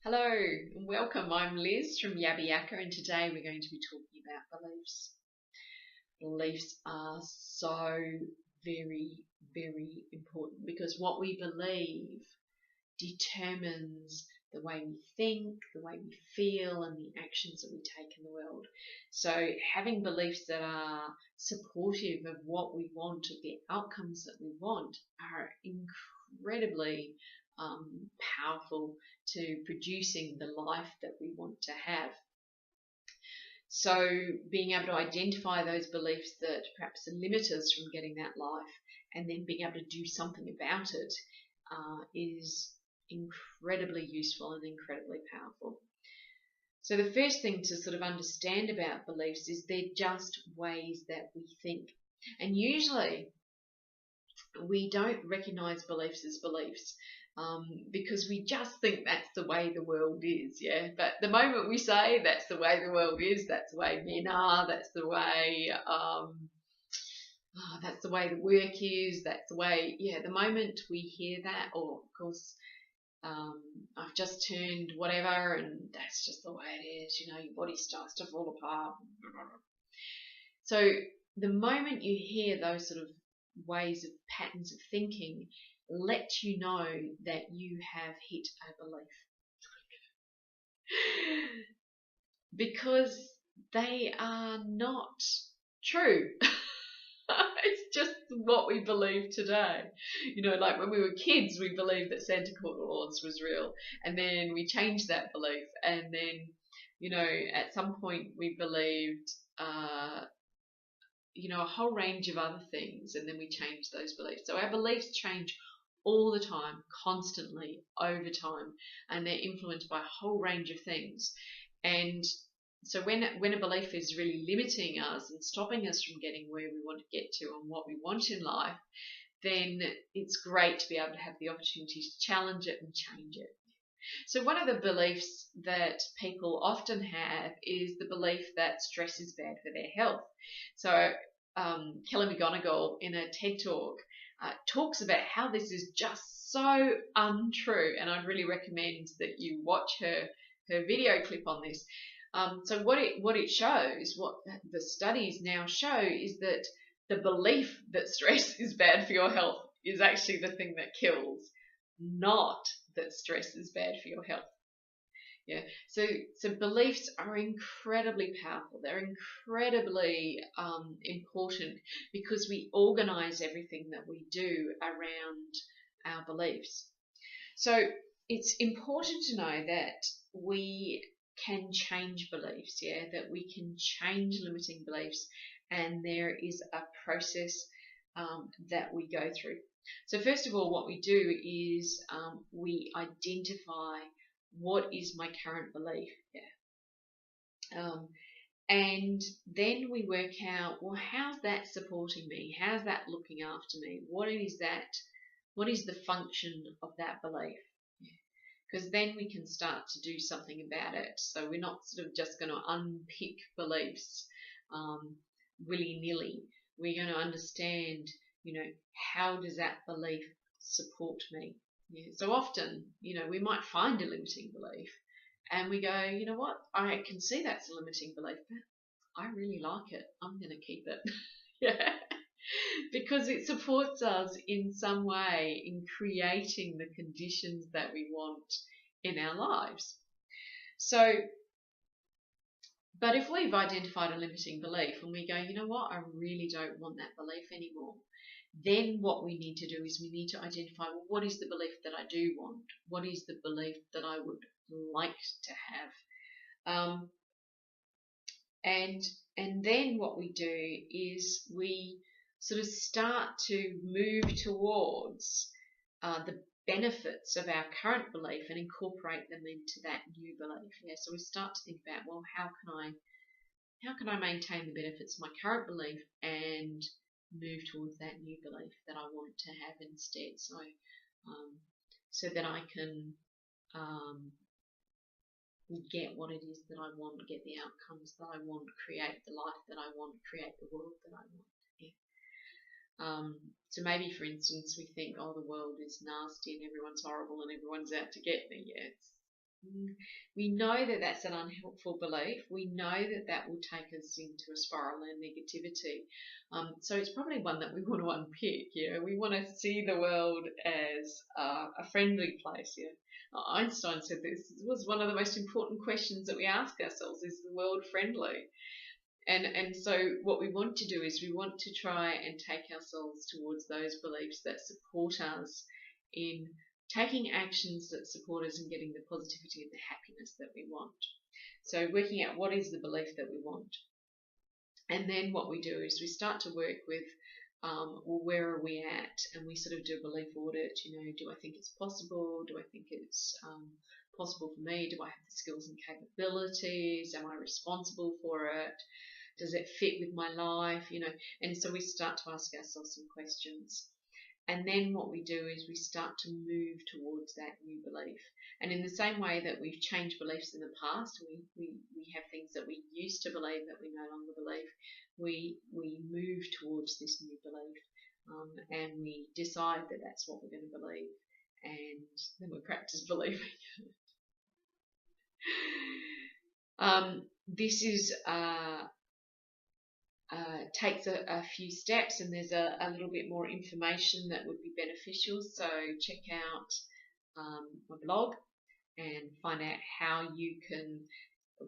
Hello and welcome. I'm Liz from Yabber Yakka, and today we're going to be talking about beliefs. Beliefs are so very, very important because what we believe determines the way we think, the way we feel, and the actions that we take in the world. So having beliefs that are supportive of what we want, of the outcomes that we want, are incredibly powerful to producing the life that we want to have. So being able to identify those beliefs that perhaps limit us from getting that life, and then being able to do something about it, is incredibly useful and incredibly powerful. So the first thing to sort of understand about beliefs is they're just ways that we think. And usually we don't recognize beliefs as beliefs. Because we just think that's the way the world is, yeah. But the moment we say that's the way the world is, that's the way men are, that's the way the work is, that's the way, yeah. The moment we hear that, or of course, I've just turned whatever, and that's just the way it is, you know, your body starts to fall apart. So the moment you hear those sort of ways of patterns of thinking, let you know that you have hit a belief. Because they are not true. It's just what we believe today. You know, like when we were kids, we believed that Santa Claus was real, and then we changed that belief, and then, you know, at some point we believed a whole range of other things, and then we change those beliefs. So our beliefs change all the time, constantly, over time, and they're influenced by a whole range of things. And so when a belief is really limiting us and stopping us from getting where we want to get to and what we want in life, then it's great to be able to have the opportunity to challenge it and change it. So one of the beliefs that people often have is the belief that stress is bad for their health. So Kelly McGonigal, in a TED Talk, talks about how this is just so untrue, and I'd really recommend that you watch her video clip on this. So what it shows, what the studies now show, is that the belief that stress is bad for your health is actually the thing that kills, not that stress is bad for your health. Yeah. So beliefs are incredibly powerful. They're incredibly important because we organize everything that we do around our beliefs. So it's important to know that we can change beliefs, yeah, that we can change limiting beliefs, and there is a process that we go through. So first of all, what we do is we identify what is my current belief, yeah. And then we work out, well, how's that supporting me? How's that looking after me? What is the function of that belief? Because then we can start to do something about it. So we're not sort of just going to unpick beliefs willy-nilly. We're going to understand, you know, how does that belief support me? Yeah. So often, you know, we might find a limiting belief and we go, you know what, I can see that's a limiting belief, but I really like it. I'm going to keep it. Yeah. Because it supports us in some way in creating the conditions that we want in our lives. So, but if we've identified a limiting belief and we go, you know what, I really don't want that belief anymore, then what we need to do is we need to identify, well, what is the belief that I do want? What is the belief that I would like to have? And then what we do is we sort of start to move towards the benefits of our current belief and incorporate them into that new belief. Yeah, so we start to think about, well, how can I maintain the benefits of my current belief and move towards that new belief that I want to have instead, so that I can get what it is that I want, get the outcomes that I want, create the life that I want, create the world that I want. Yeah. So maybe, for instance, we think, oh, the world is nasty and everyone's horrible and everyone's out to get me. Yeah, We know that that's an unhelpful belief. We know that that will take us into a spiral and negativity. So it's probably one that we want to unpick. We want to see the world as a friendly place. Einstein said this was one of the most important questions that we ask ourselves: is the world friendly? And so what we want to do is we want to try and take ourselves towards those beliefs that support us in taking actions that support us in getting the positivity and the happiness that we want. So working out what is the belief that we want. And then what we do is we start to work with, well, where are we at? And we sort of do a belief audit. Do I think it's possible? Do I think it's possible for me? Do I have the skills and capabilities? Am I responsible for it? Does it fit with my life? And so we start to ask ourselves some questions. And then what we do is we start to move towards that new belief. And in the same way that we've changed beliefs in the past, we have things that we used to believe that we no longer believe, we move towards this new belief. And we decide that that's what we're going to believe. And then we practice believing. This is takes a few steps, and there's a little bit more information that would be beneficial. So check out my blog and find out how you can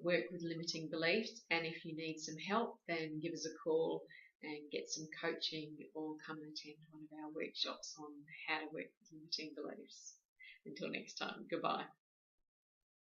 work with limiting beliefs. And if you need some help, then give us a call and get some coaching, or come and attend one of our workshops on how to work with limiting beliefs. Until next time, goodbye.